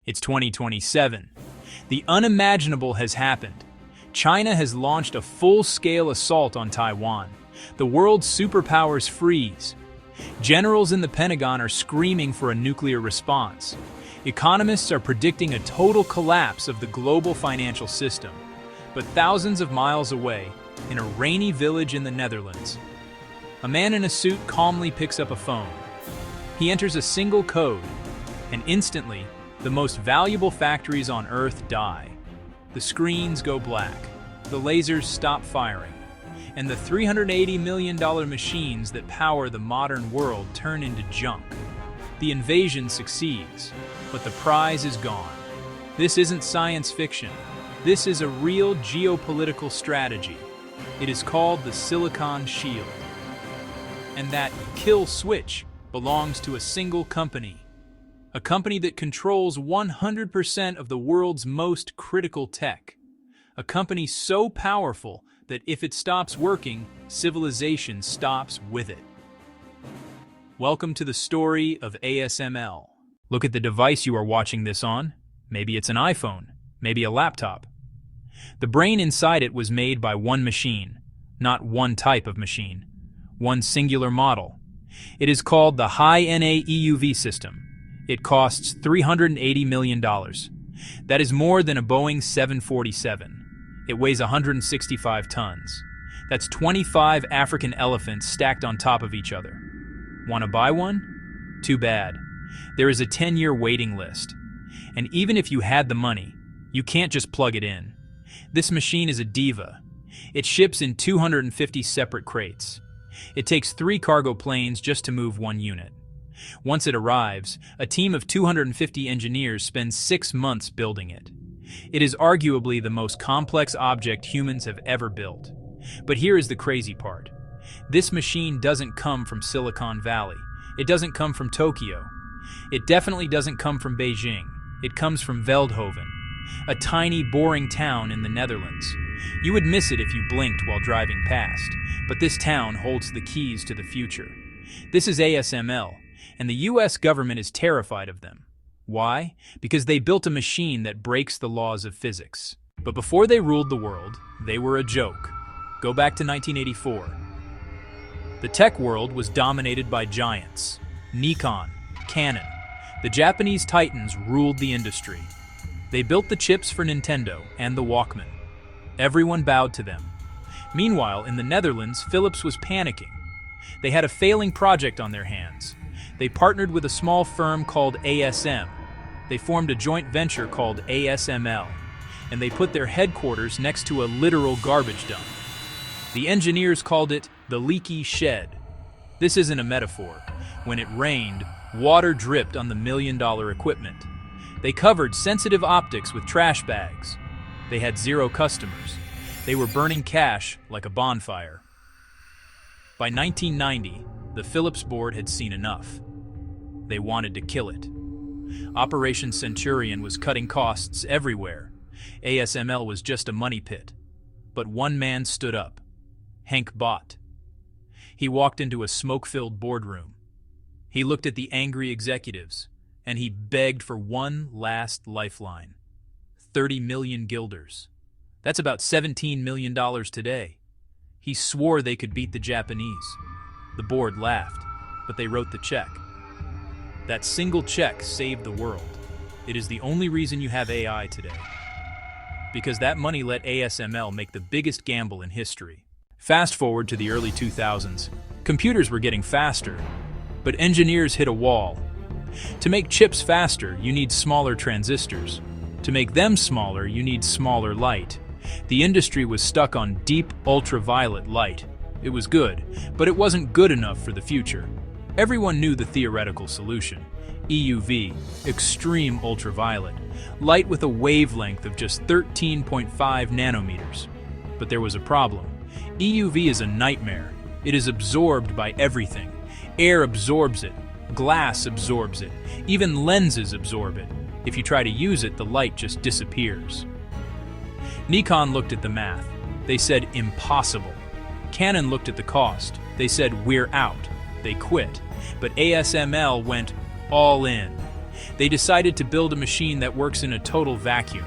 It's 2027. The unimaginable has happened. China has launched a full-scale assault on Taiwan. The world's superpowers freeze. Generals in the Pentagon are screaming for a nuclear response. Economists are predicting a total collapse of the global financial system. But thousands of miles away, in a rainy village in the Netherlands, a man in a suit calmly picks up a phone. He enters a single code, and instantly, the most valuable factories on Earth die. The screens go black, the lasers stop firing, and the $380 million machines that power the modern world turn into junk. The invasion succeeds, but the prize is gone. This isn't science fiction. This is a real geopolitical strategy. It is called the Silicon Shield. And that kill switch belongs to a single company. A company that controls 100% of the world's most critical tech. A company so powerful that if it stops working, civilization stops with it. Welcome to the story of ASML. Look at the device you are watching this on. Maybe it's an iPhone, maybe a laptop. The brain inside it was made by one machine, not one type of machine, one singular model. It is called the High-NA EUV system. It costs $380 million. That is more than a Boeing 747. It weighs 165 tons. That's 25 African elephants stacked on top of each other. Want to buy one? Too bad. There is a 10-year waiting list. And even if you had the money, you can't just plug it in. This machine is a diva. It ships in 250 separate crates. It takes 3 cargo planes just to move one unit. Once it arrives, a team of 250 engineers spends 6 months building it. It is arguably the most complex object humans have ever built. But here is the crazy part. This machine doesn't come from Silicon Valley. It doesn't come from Tokyo. It definitely doesn't come from Beijing. It comes from Veldhoven, a tiny, boring town in the Netherlands. You would miss it if you blinked while driving past, but this town holds the keys to the future. This is ASML, and the US government is terrified of them. Why? Because they built a machine that breaks the laws of physics. But before they ruled the world, they were a joke. Go back to 1984. The tech world was dominated by giants. Nikon, Canon. The Japanese titans ruled the industry. They built the chips for Nintendo and the Walkman. Everyone bowed to them. Meanwhile, in the Netherlands, Philips was panicking. They had a failing project on their hands. They partnered with a small firm called ASM. They formed a joint venture called ASML, and they put their headquarters next to a literal garbage dump. The engineers called it the leaky shed. This isn't a metaphor. When it rained, water dripped on the million-dollar equipment. They covered sensitive optics with trash bags. They had 0 customers. They were burning cash like a bonfire. By 1990, the Philips board had seen enough. They wanted to kill it. Operation Centurion was cutting costs everywhere. ASML was just a money pit. But one man stood up. Henk Bott. He walked into a smoke-filled boardroom. He looked at the angry executives, and he begged for one last lifeline. 30 million guilders. That's about $17 million today. He swore they could beat the Japanese. The board laughed, but they wrote the check. That single check saved the world. It is the only reason you have AI today. Because that money let ASML make the biggest gamble in history. Fast forward to the early 2000s. Computers were getting faster, but engineers hit a wall. To make chips faster, you need smaller transistors. To make them smaller, you need smaller light. The industry was stuck on deep ultraviolet light. It was good, but it wasn't good enough for the future. Everyone knew the theoretical solution. EUV, extreme ultraviolet, light with a wavelength of just 13.5 nanometers. But there was a problem. EUV is a nightmare. It is absorbed by everything. Air absorbs it. Glass absorbs it. Even lenses absorb it. If you try to use it, the light just disappears. Nikon looked at the math. They said, impossible. Canon looked at the cost. They said, we're out. They quit. But ASML went all in. They decided to build a machine that works in a total vacuum,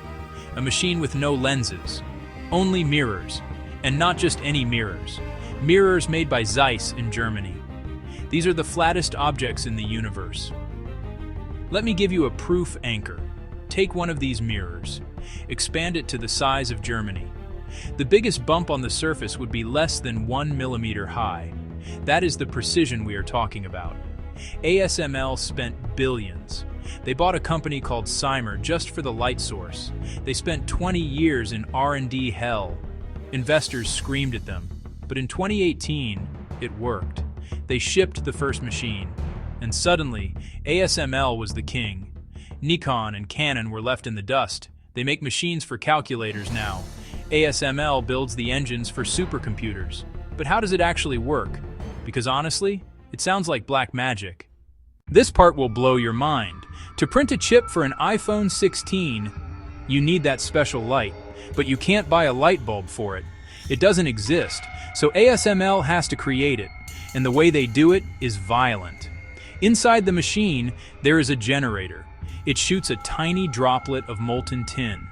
a machine with no lenses, only mirrors, and not just any mirrors. Mirrors made by Zeiss in Germany. These are the flattest objects in the universe. Let me give you a proof anchor. Take one of these mirrors, expand it to the size of Germany. The biggest bump on the surface would be less than 1 millimeter high. That is the precision we are talking about. ASML spent billions. They bought a company called Cymer just for the light source. They spent 20 years in R&D hell. Investors screamed at them. But in 2018, it worked. They shipped the first machine. And suddenly, ASML was the king. Nikon and Canon were left in the dust. They make machines for calculators now. ASML builds the engines for supercomputers. But how does it actually work? Because honestly, it sounds like black magic. This part will blow your mind. To print a chip for an iPhone 16, you need that special light, but you can't buy a light bulb for it. It doesn't exist, so ASML has to create it, and the way they do it is violent. Inside the machine, there is a generator. It shoots a tiny droplet of molten tin.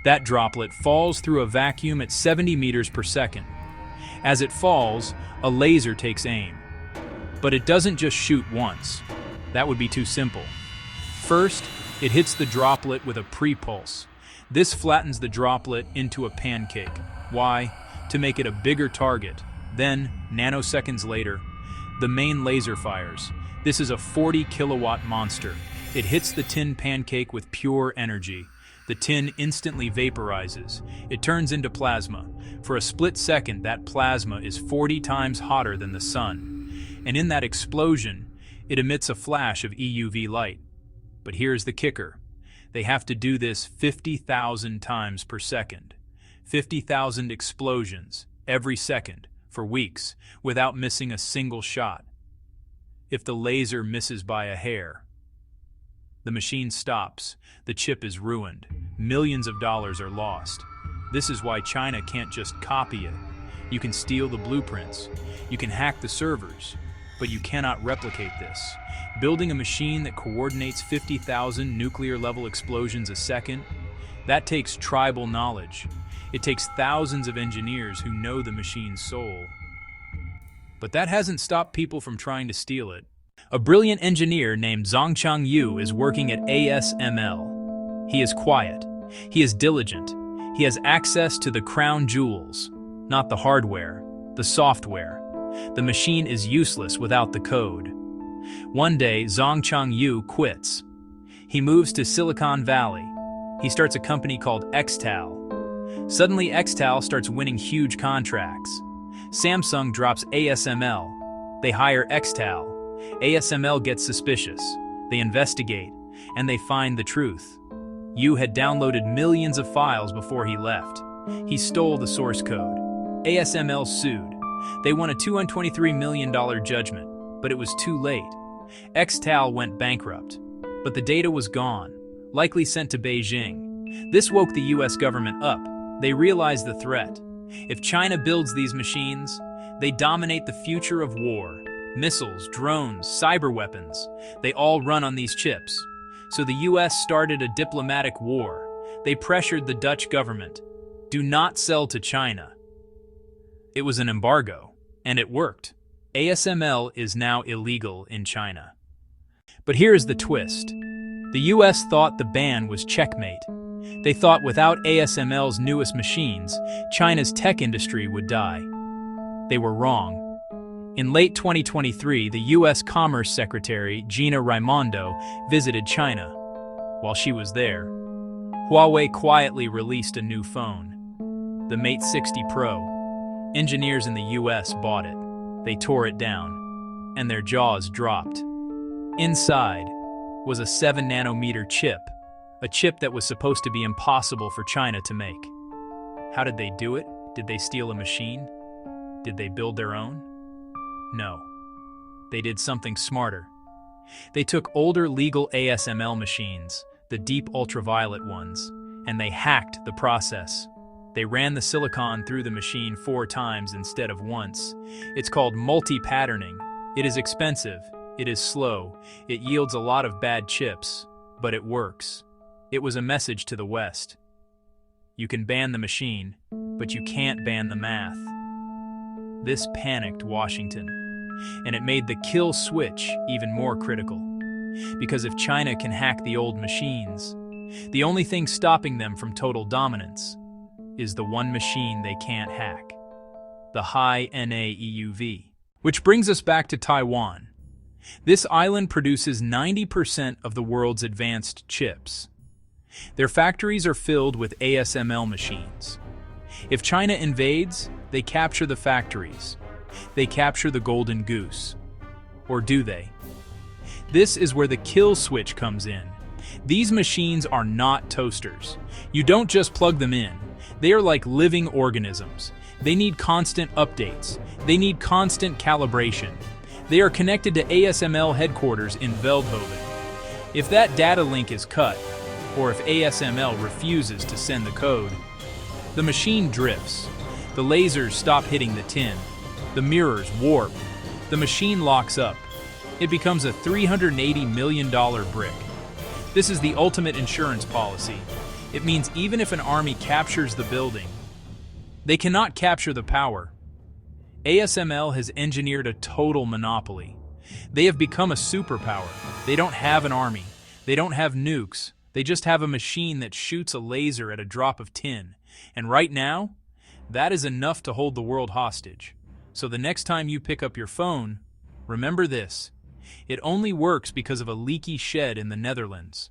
That droplet falls through a vacuum at 70 meters per second. As it falls, a laser takes aim. But it doesn't just shoot once. That would be too simple. First, it hits the droplet with a pre-pulse. This flattens the droplet into a pancake. Why? To make it a bigger target. Then, nanoseconds later, the main laser fires. This is a 40 kilowatt monster. It hits the tin pancake with pure energy. The tin instantly vaporizes. It turns into plasma. For a split second, that plasma is 40 times hotter than the sun. And in that explosion, it emits a flash of EUV light. But here's the kicker. They have to do this 50,000 times per second. 50,000 explosions every second for weeks without missing a single shot. If the laser misses by a hair, the machine stops, the chip is ruined, millions of dollars are lost. This is why China can't just copy it. You can steal the blueprints, you can hack the servers, but you cannot replicate this. Building a machine that coordinates 50,000 nuclear-level explosions a second, that takes tribal knowledge. It takes thousands of engineers who know the machine's soul. But that hasn't stopped people from trying to steal it. A brilliant engineer named Zhongchang Yu is working at ASML. He is quiet. He is diligent. He has access to the crown jewels, not the hardware, the software. The machine is useless without the code. One day, Zhongchang Yu quits. He moves to Silicon Valley. He starts a company called Xtal. Suddenly, Xtal starts winning huge contracts. Samsung drops ASML. They hire Xtal. ASML gets suspicious. They investigate, and they find the truth. Yu had downloaded millions of files before he left. He stole the source code. ASML sued. They won a $223 million judgment, but it was too late. Xtal went bankrupt, but the data was gone, likely sent to Beijing. This woke the US government up. They realized the threat. If China builds these machines, they dominate the future of war. Missiles, drones, cyber weapons, they all run on these chips. So the US started a diplomatic war. They pressured the Dutch government. Do not sell to China. It was an embargo, and it worked. ASML is now illegal in China. But here is the twist. The US thought the ban was checkmate. They thought without ASML's newest machines, China's tech industry would die. They were wrong. In late 2023, the US Commerce Secretary, Gina Raimondo, visited China. While she was there, Huawei quietly released a new phone, the Mate 60 Pro. Engineers in the US bought it. They tore it down, and their jaws dropped. Inside was a 7-nanometer chip, a chip that was supposed to be impossible for China to make. How did they do it? Did they steal a machine? Did they build their own? No. They did something smarter. They took older legal ASML machines, the deep ultraviolet ones, and they hacked the process. They ran the silicon through the machine 4 times instead of once. It's called multi-patterning. It is expensive. It is slow. It yields a lot of bad chips. But it works. It was a message to the West. You can ban the machine, but you can't ban the math. This panicked Washington, and it made the kill switch even more critical. Because if China can hack the old machines, the only thing stopping them from total dominance is the one machine they can't hack, the High-NA EUV. Which brings us back to Taiwan. This island produces 90% of the world's advanced chips. Their factories are filled with ASML machines. If China invades, they capture the factories. They capture the golden goose. Or do they? This is where the kill switch comes in. These machines are not toasters. You don't just plug them in. They are like living organisms. They need constant updates. They need constant calibration. They are connected to ASML headquarters in Veldhoven. If that data link is cut, or if ASML refuses to send the code, the machine drifts. The lasers stop hitting the tin. The mirrors warp. The machine locks up. It becomes a $380 million brick. This is the ultimate insurance policy. It means even if an army captures the building, they cannot capture the power. ASML has engineered a total monopoly. They have become a superpower. They don't have an army. They don't have nukes. They just have a machine that shoots a laser at a drop of tin. And right now, that is enough to hold the world hostage. So the next time you pick up your phone, remember this. It only works because of a leaky shed in the Netherlands.